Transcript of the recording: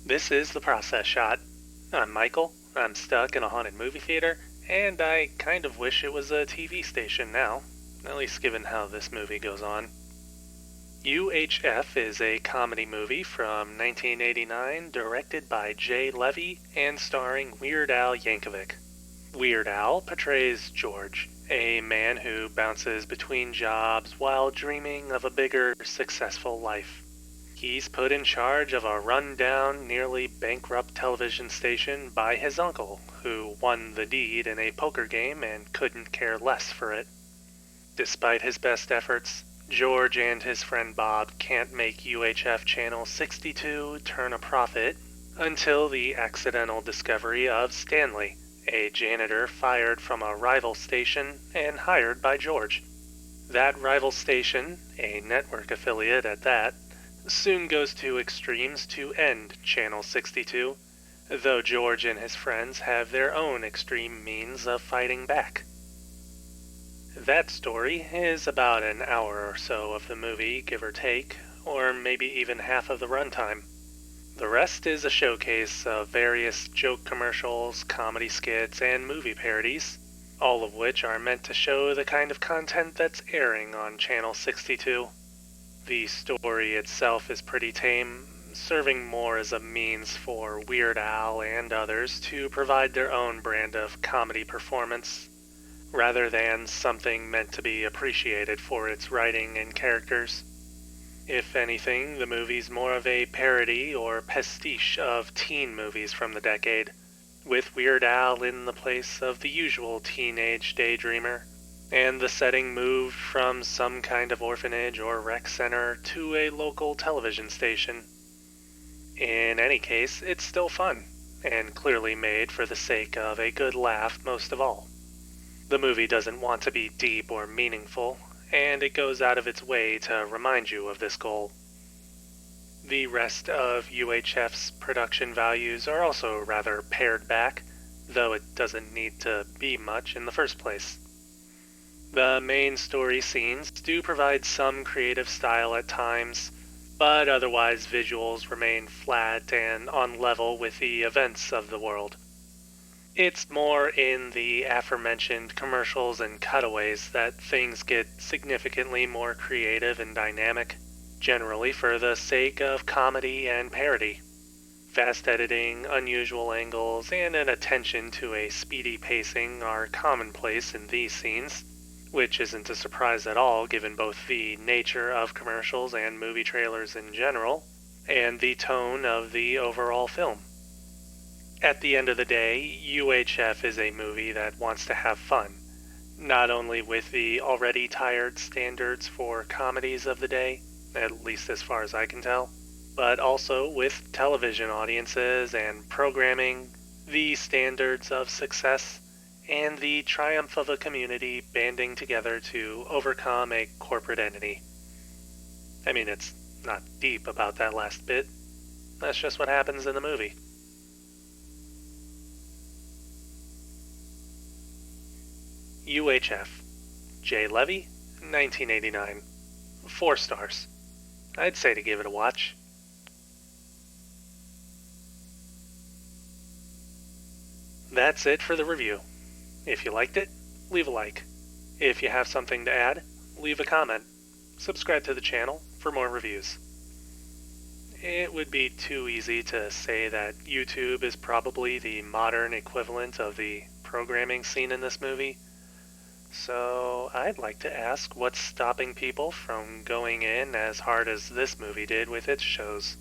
This is The Process Shot. I'm Michael. I'm stuck in a haunted movie theater, and I kind of wish it was a TV station now, at least given how this movie goes on. UHF is a comedy movie from 1989 directed by Levey and starring Weird Al Yankovic. Weird Al portrays George, a man who bounces between jobs while dreaming of a bigger, successful life. He's put in charge of a run-down, nearly bankrupt television station by his uncle, who won the deed in a poker game and couldn't care less for it. Despite his best efforts, George and his friend Bob can't make UHF Channel 62 turn a profit until the accidental discovery of Stanley, a janitor fired from a rival station and hired by George. That rival station, a network affiliate at that, soon goes to extremes to end Channel 62, though George and his friends have their own extreme means of fighting back. That story is about an hour or so of the movie, give or take, or maybe even half of the runtime. The rest is a showcase of various joke commercials, comedy skits, and movie parodies, all of which are meant to show the kind of content that's airing on Channel 62. The story itself is pretty tame, serving more as a means for Weird Al and others to provide their own brand of comedy performance, rather than something meant to be appreciated for its writing and characters. If anything, the movie's more of a parody or pastiche of teen movies from the decade, with Weird Al in the place of the usual teenage daydreamer, and the setting moved from some kind of orphanage or rec center to a local television station. In any case, it's still fun, and clearly made for the sake of a good laugh most of all. The movie doesn't want to be deep or meaningful, and it goes out of its way to remind you of this goal. The rest of UHF's production values are also rather pared back, though it doesn't need to be much in the first place. The main story scenes do provide some creative style at times, but otherwise visuals remain flat and on level with the events of the world. It's more in the aforementioned commercials and cutaways that things get significantly more creative and dynamic, generally for the sake of comedy and parody. Fast editing, unusual angles, and an attention to a speedy pacing are commonplace in these scenes, which isn't a surprise at all given both the nature of commercials and movie trailers in general, and the tone of the overall film. At the end of the day, UHF is a movie that wants to have fun, not only with the already tired standards for comedies of the day, at least as far as I can tell, but also with television audiences and programming, the standards of success, and the triumph of a community banding together to overcome a corporate entity. I mean, it's not deep about that last bit. That's just what happens in the movie. UHF. J. Levey, 1989. 4 stars. I'd say to give it a watch. That's it for the review. If you liked it, leave a like. If you have something to add, leave a comment. Subscribe to the channel for more reviews. It would be too easy to say that YouTube is probably the modern equivalent of the programming scene in this movie, so I'd like to ask what's stopping people from going in as hard as this movie did with its shows.